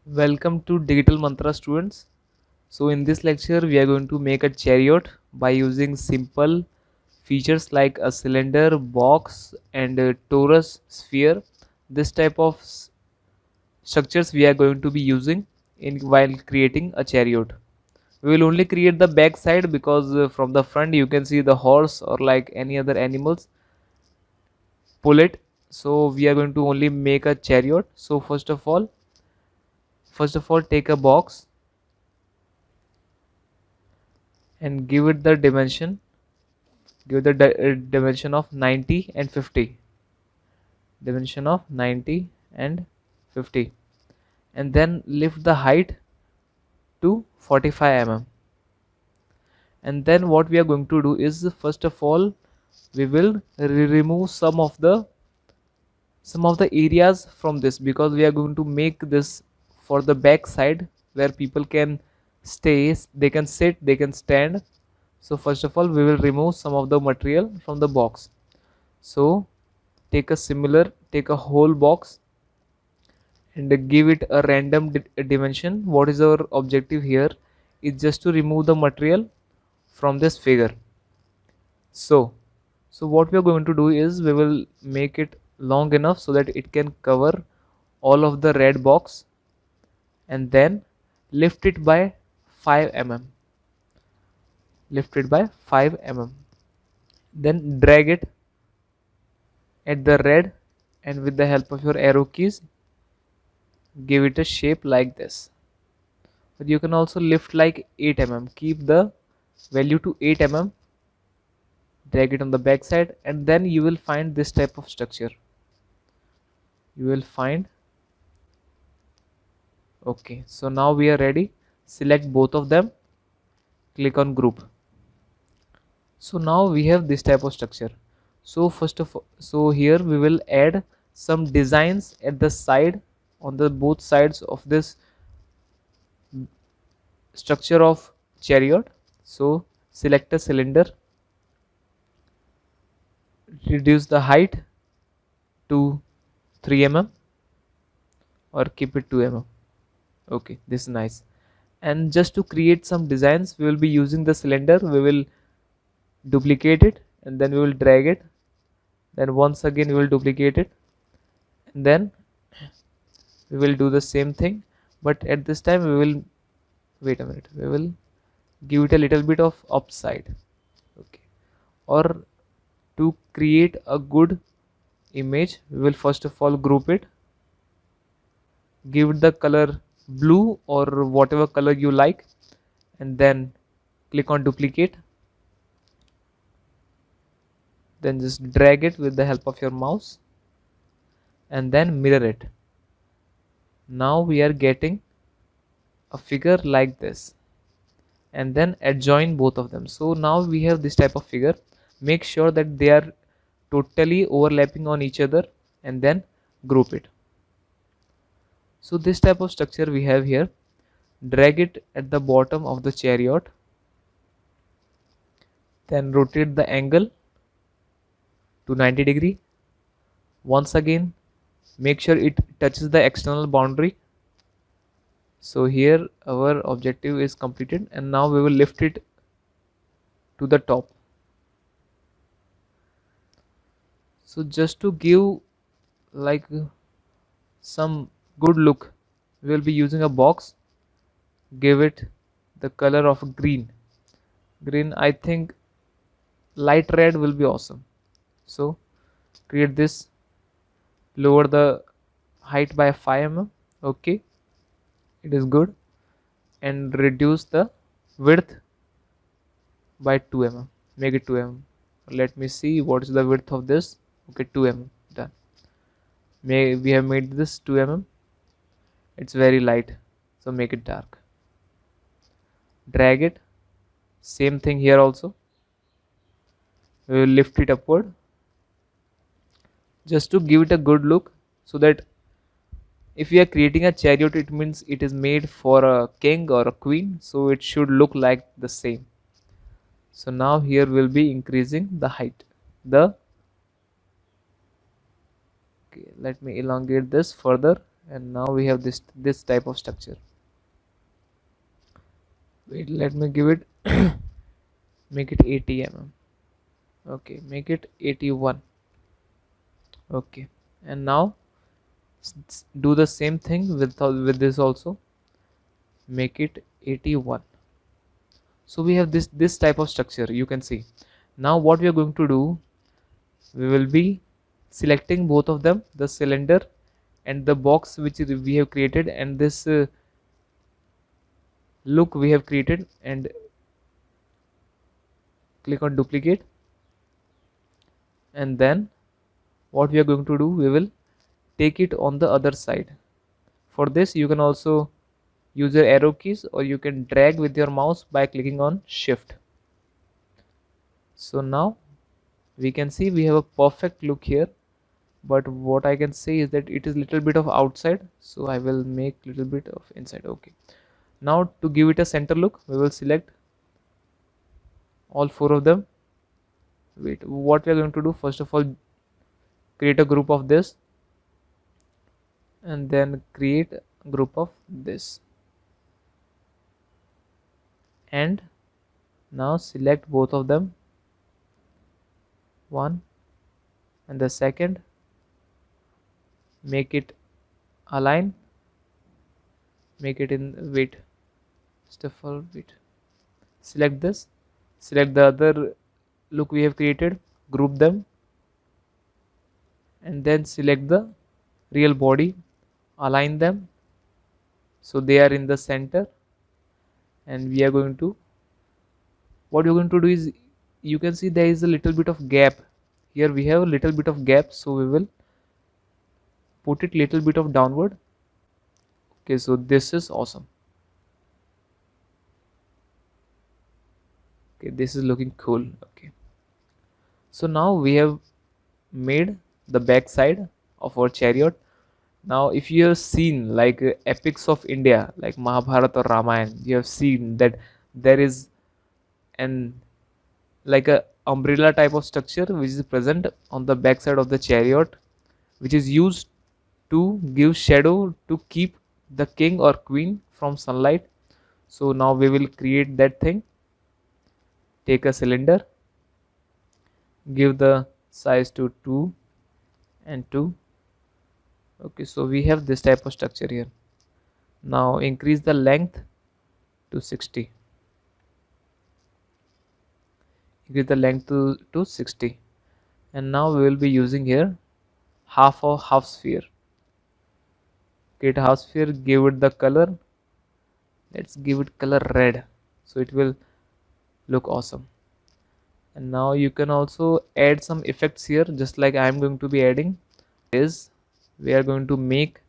Welcome to Digital Mantra students. So in this lecture we are going to make a chariot by using simple features like a cylinder, box and a torus, sphere. This type of structures we are going to be using in while creating a chariot. We will only create the back side because from the front you can see the horse or like any other animals pull it. So we are going to only make a chariot. So first of all take a box and give the dimension of 90 and 50, dimension of 90 and 50, and then lift the height to 45 mm. And then what we are going to do is, first of all we will remove some of the areas from this, because we are going to make this for the back side where people can stay, they can sit, they can stand. So first of all we will remove some of the material from the box. So take a whole box and give it a random dimension. What is our objective here is just to remove the material from this figure. So so what we are going to do is we will make it long enough so that it can cover all of the red box, and then lift it by 5 mm, lift it by 5 mm, then drag it at the red, and with the help of your arrow keys give it a shape like this. But you can also lift like 8 mm, keep the value to 8 mm, drag it on the back side, and then you will find this type of structure. You will find, okay, so now we are ready. Select both of them, click on group. So now we have this type of structure. So first of all, so here we will add some designs at the side, on the both sides of this structure of chariot. So select a cylinder, reduce the height to 3 mm or keep it 2 mm. Okay, this is nice. And just to create some designs, we will be using the cylinder. We will duplicate it and then we will drag it, then once again we will duplicate it, and then we will do the same thing, but at this time we will, wait a minute, we will give it a little bit of upside. Okay, or to create a good image we will first of all group it, give it the color blue or whatever color you like, and then click on duplicate, then just drag it with the help of your mouse and then mirror it. Now we are getting a figure like this, and then adjoin both of them. So now we have this type of figure. Make sure that they are totally overlapping on each other and then group it. So this type of structure we have here. Drag it at the bottom of the chariot, then rotate the angle to 90°. Once again make sure it touches the external boundary. So here our objective is completed, and now we will lift it to the top. So just to give like some good look, we will be using a box. Give it the color of green. I think light red will be awesome. So create this, lower the height by 5 mm. Okay, it is good, and reduce the width by 2 mm, make it 2 mm. Let me see what is the width of this. Okay, 2 mm, done. We have made this 2 mm. It's very light, so make it dark. Drag it, same thing here also. We will lift it upward just to give it a good look, so that if we are creating a chariot, it means it is made for a king or a queen, so it should look like the same. So now here we'll be increasing the height. Okay, let me elongate this further and now we have this type of structure. Wait, let me give it make it 80 mm. Okay, make it 81. Okay, and now do the same thing with this also, make it 81. So we have this type of structure, you can see. Now what we are going to do, we will be selecting both of them, the cylinder and the box which we have created, and this look we have created, and click on duplicate. And then what we are going to do, we will take it on the other side. For this you can also use your arrow keys, or you can drag with your mouse by clicking on shift. So now we can see we have a perfect look here, but what I can say is that it is little bit of outside, so I will make little bit of inside. Okay, now to give it a center look, we will select all four of them. Wait, what we are going to do, first of all, create a group of this, and then create a group of this, and now select both of them, one and the second, make it align, make it in wait stuff for wait, select this, select the other look we have created, group them, and then select the real body, align them so they are in the center. And we are going to, what you're going to do is, you can see there is a little bit of gap here, we have a little bit of gap, so we will put it little bit of downward. Okay, so this is awesome. Okay, this is looking cool. Okay, so now we have made the back side of our chariot. Now if you have seen like epics of India like Mahabharata or Ramayana, you have seen that there is an like a umbrella type of structure which is present on the back side of the chariot, which is used to give shadow to keep the king or queen from sunlight. So now we will create that thing. Take a cylinder, give the size to 2 and 2. Okay, so we have this type of structure here. Now increase the length to 60. Increase the length to 60. And now we will be using here half sphere. Create a half sphere, give it the color. Let's give it color red, so it will look awesome. And now you can also add some effects here, just like I am going to be adding. Is we are going to make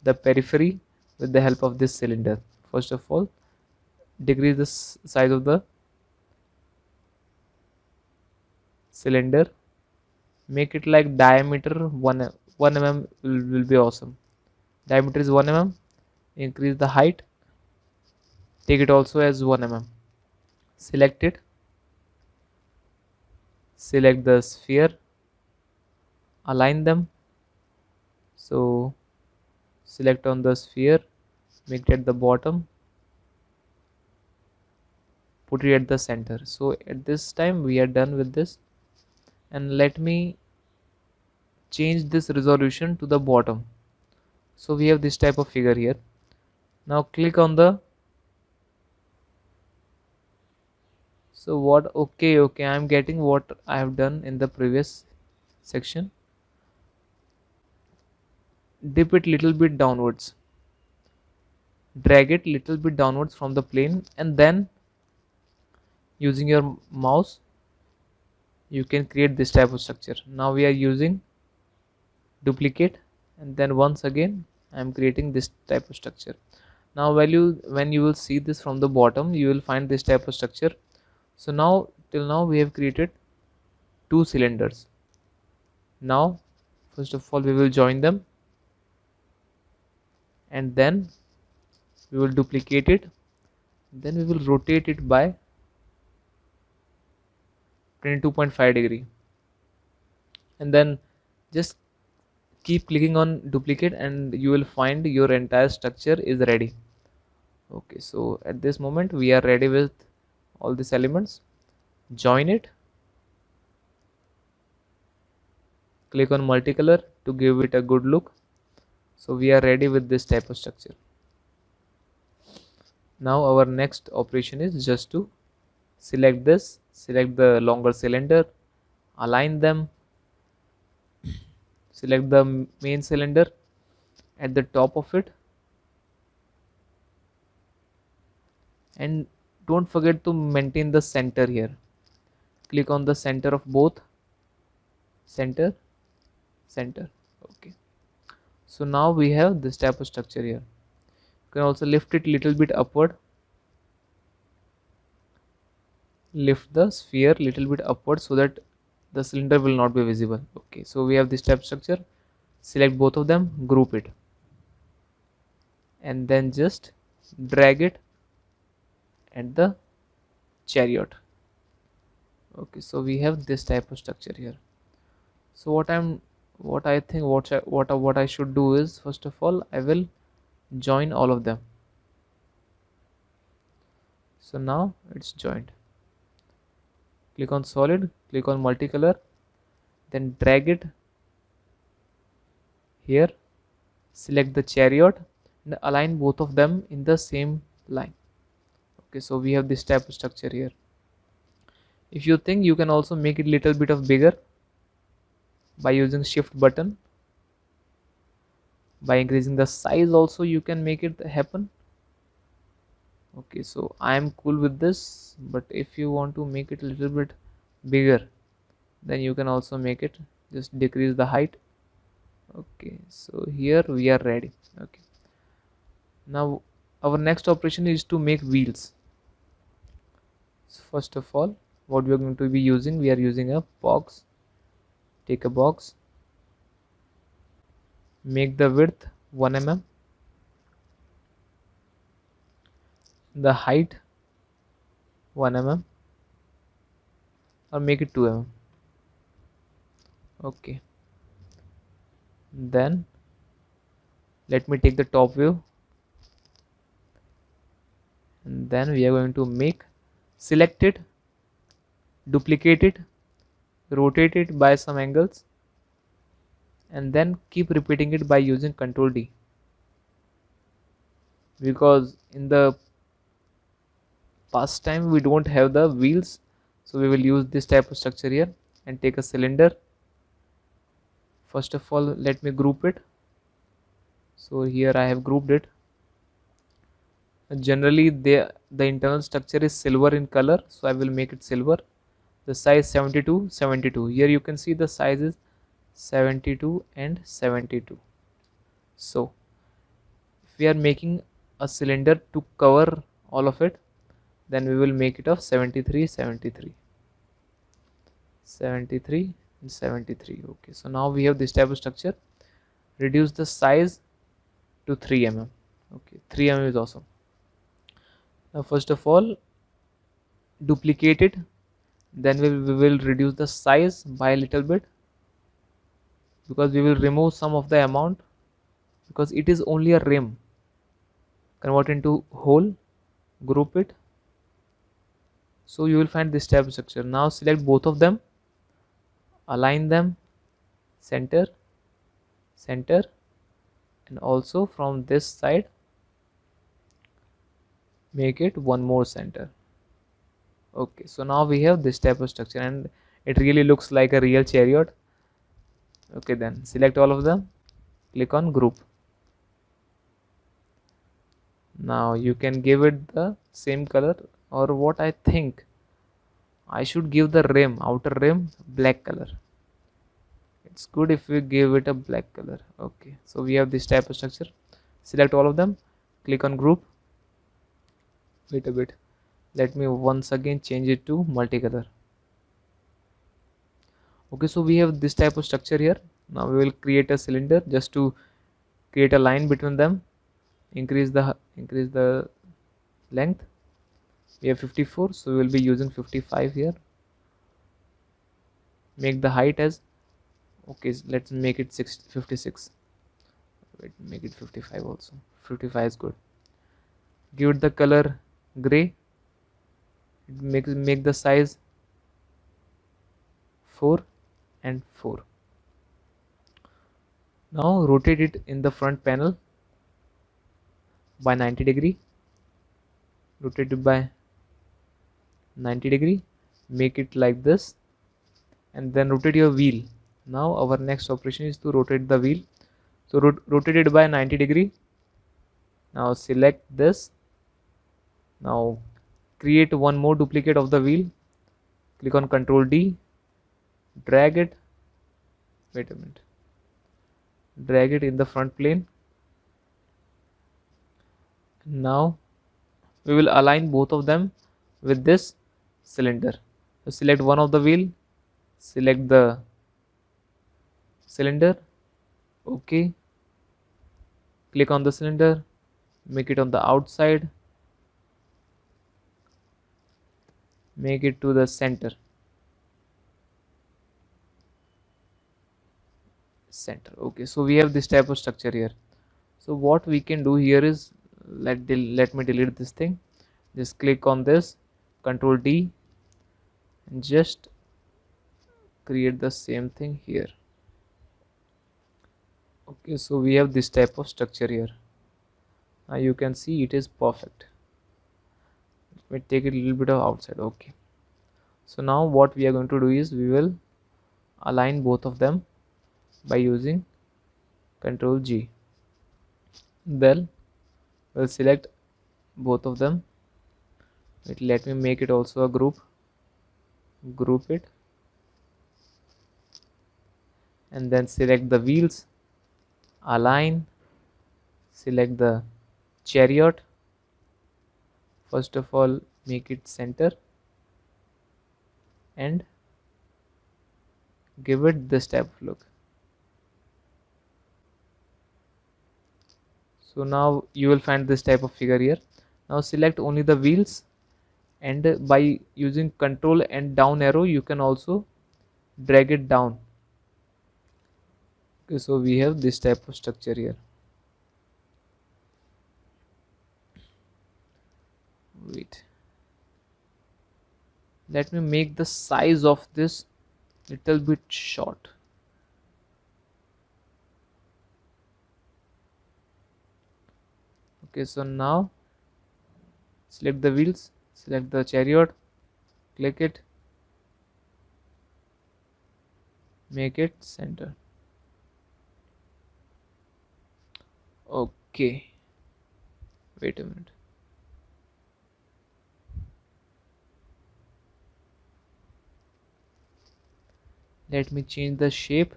the periphery with the help of this cylinder. First of all, decrease the size of the cylinder, make it like diameter 1 mm will be awesome. Diameter is 1 mm. Increase the height, take it also as 1 mm. Select it, select the sphere, align them. So select on the sphere, make it at the bottom, put it at the center. So at this time we are done with this, and let me change this resolution to the bottom. So we have this type of figure here. Now click on the, so what, okay, I am getting what I have done in the previous section. Dip it little bit downwards, drag it little bit downwards from the plane, and then using your mouse you can create this type of structure. Now we are using duplicate, and then once again I am creating this type of structure. Now when you will see this from the bottom, you will find this type of structure. So now till now we have created two cylinders. Now first of all we will join them, and then we will duplicate it, then we will rotate it by 22.5 degree, and then just keep clicking on duplicate and you will find your entire structure is ready. Okay, so at this moment we are ready with all these elements. Join it, click on multicolor to give it a good look. So we are ready with this type of structure. Now our next operation is just to select this, select the longer cylinder, align them, select the main cylinder at the top of it, and don't forget to maintain the center here. Click on the center of both, center, center. Okay, so now we have this type of structure here. You can also lift it little bit upward, lift the sphere little bit upward so that the cylinder will not be visible. Okay, so we have this type of structure. Select both of them, group it, and then just drag it at the chariot. Okay, so we have this type of structure here. So what I think what I should do is, first of all I will join all of them. So now it's joined. Click on solid, click on multicolor, then drag it here, select the chariot and align both of them in the same line. Okay, so we have this type of structure here. If you think, you can also make it little bit of bigger by using shift button. By increasing the size also you can make it happen. Okay, so I am cool with this, but if you want to make it a little bit bigger, then you can also make it, just decrease the height. Okay, so here we are ready. Okay, now our next operation is to make wheels. So first of all, what we are going to be using, we are using a box. Take a box, make the width 1 mm, the height 1 mm, or make it 2 mm. Okay, then let me take the top view, and then we are going to make, select it, duplicate it, rotate it by some angles, and then keep repeating it by using Ctrl D, because in the past time we don't have the wheels, so we will use this type of structure here. And take a cylinder. First of all let me group it. So here I have grouped it. Generally the internal structure is silver in color, so I will make it silver. The size 72, 72. Here you can see the size is 72 and 72. So if we are making a cylinder to cover all of it, then we will make it of 73, 73, 73 and 73. Okay, so now we have this type of structure. Reduce the size to 3 mm. Okay, 3 mm is awesome. Now first of all duplicate it, then we will reduce the size by a little bit, because we will remove some of the amount, because it is only a rim. Convert into hole, group it, so you will find this type of structure. Now select both of them, align them, center, center, and also from this side make it one more center. Okay, so now we have this type of structure and it really looks like a real chariot. Okay, then select all of them, click on group. Now you can give it the same color, or what I think, I should give the rim, outer rim, black color. It's good if we give it a black color. Okay, so we have this type of structure. Select all of them, click on group. Wait a bit, let me once again change it to multicolor. Okay, so we have this type of structure here. Now we will create a cylinder just to create a line between them. Increase the length. We have 54, so we will be using 55 here. Make the height as Okay, let's make it 56. Wait, make it 55 also. 55 is good. Give it the color gray. Make the size 4 and 4. Now rotate it in the front panel by 90 degree. Rotate it by 90 degree. Make it like this, and then rotate your wheel. Now our next operation is to rotate the wheel. So rotate it by 90 degree. Now select this. Now create one more duplicate of the wheel. Click on Ctrl D. Drag it. Wait a minute. Drag it in the front plane. Now we will align both of them with this cylinder. So select one of the wheel. Select the cylinder. OK. Click on the cylinder. Make it on the outside. Make it to the center. Okay, so we have this type of structure here. So what we can do here is, let me delete this thing. Just click on this, Ctrl D, and just create the same thing here. Okay, so we have this type of structure here. Now you can see it is perfect. Let me take it a little bit of outside. Okay, so now what we are going to do is we will align both of them by using Ctrl G. Then we'll select both of them. Let me make it also a group it, and then select the wheels, align, select the chariot. First of all, make it center and give it this type of look. So now you will find this type of figure here. Now select only the wheels, and by using Ctrl and down arrow you can also drag it down. Okay, so we have this type of structure here. Wait, let me make the size of this little bit short. Okay, so now select the wheels, select the chariot, click it, make it center. Okay, wait a minute. Let me change the shape.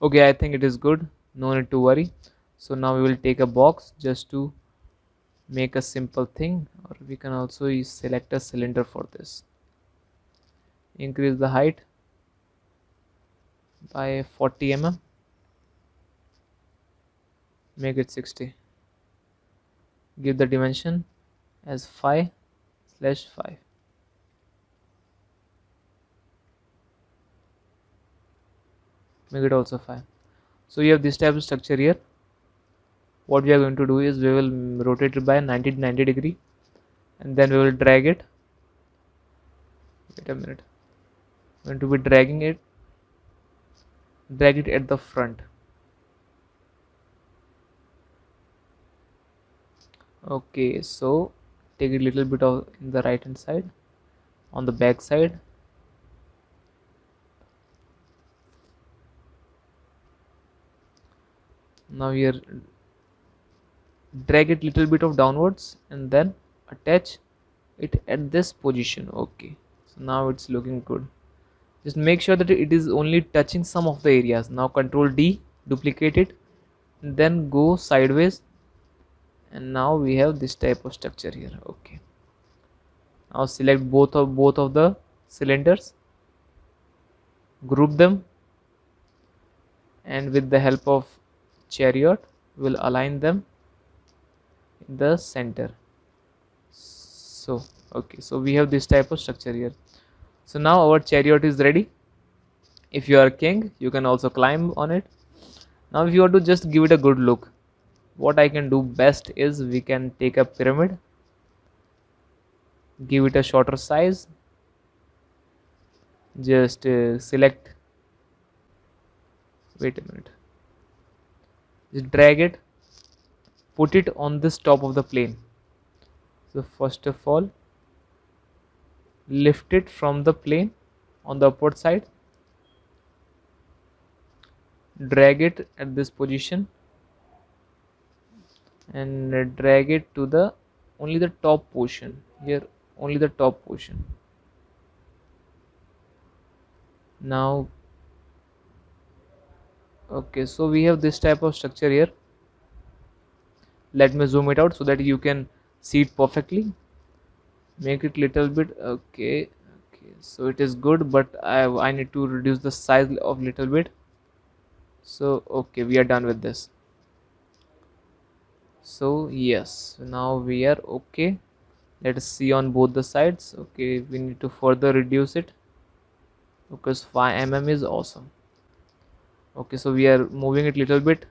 Okay, I think it is good, no need to worry. So now we will take a box just to make a simple thing, or we can also select a cylinder for this. Increase the height by 40 mm, make it 60. Give the dimension as 5/5. Make it also 5. So you have this type of structure here. What we are going to do is we will rotate it by 90 degree, and then we will drag it. Wait a minute. We're going to be dragging it. Drag it at the front. Okay, so take a little bit of in the right hand side, on the back side. Now here drag it little bit of downwards and then attach it at this position. Okay, so now it's looking good. Just make sure that it is only touching some of the areas. Now Ctrl D, duplicate it, and then go sideways, and now we have this type of structure here. Okay, now select both of the cylinders, group them, and with the help of chariot we'll align them in the center. So okay, so we have this type of structure here. So now our chariot is ready. If you are king, you can also climb on it. Now if you want to just give it a good look, what I can do best is we can take a pyramid, give it a shorter size, just select, wait a minute, just drag it, put it on this top of the plane. So first of all, lift it from the plane on the upward side, drag it at this position, and drag it to the only the top portion here, only the top portion. Now okay, so we have this type of structure here. Let me zoom it out so that you can see it perfectly. Make it little bit, okay, so it is good, but I need to reduce the size of little bit. So okay, we are done with this. So yes, now we are okay. Let us see on both the sides. Okay, we need to further reduce it because 5 mm is awesome. Okay, so we are moving it little bit,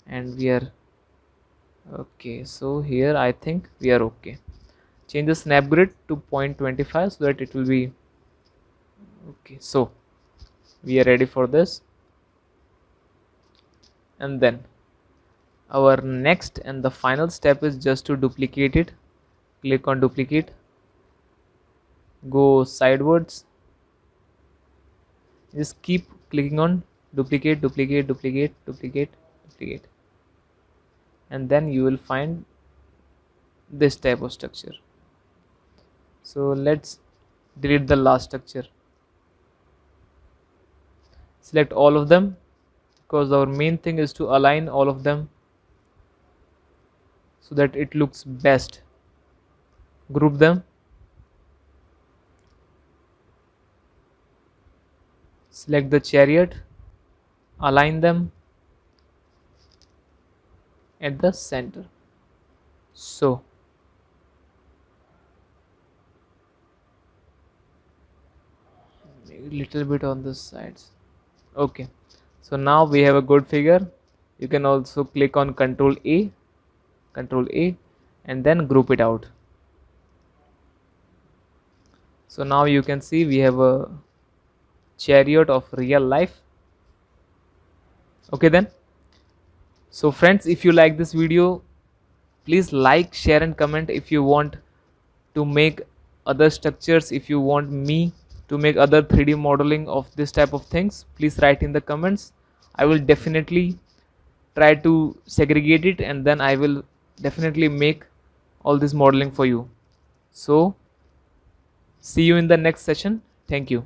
and we are okay. So here I think we are okay. Change the snap grid to 0.25 so that it will be okay. So we are ready for this, and then our next and the final step is just to duplicate it. Click on duplicate, go sidewards, just keep clicking on duplicate, duplicate, duplicate, duplicate, duplicate, and then you will find this type of structure. So let's delete the last structure, select all of them, because our main thing is to align all of them so that it looks best. Group them, select the chariot, align them at the center. So maybe little bit on the sides. Okay, so now we have a good figure. You can also click on Control A, and then group it out. So now you can see we have a chariot of real life. Okay then, so friends, if you like this video, please like, share and comment. If you want to make other structures, if you want me to make other 3D modeling of this type of things, please write in the comments. I will definitely try to segregate it, and then I will definitely make all this modeling for you. So see you in the next session. Thank you.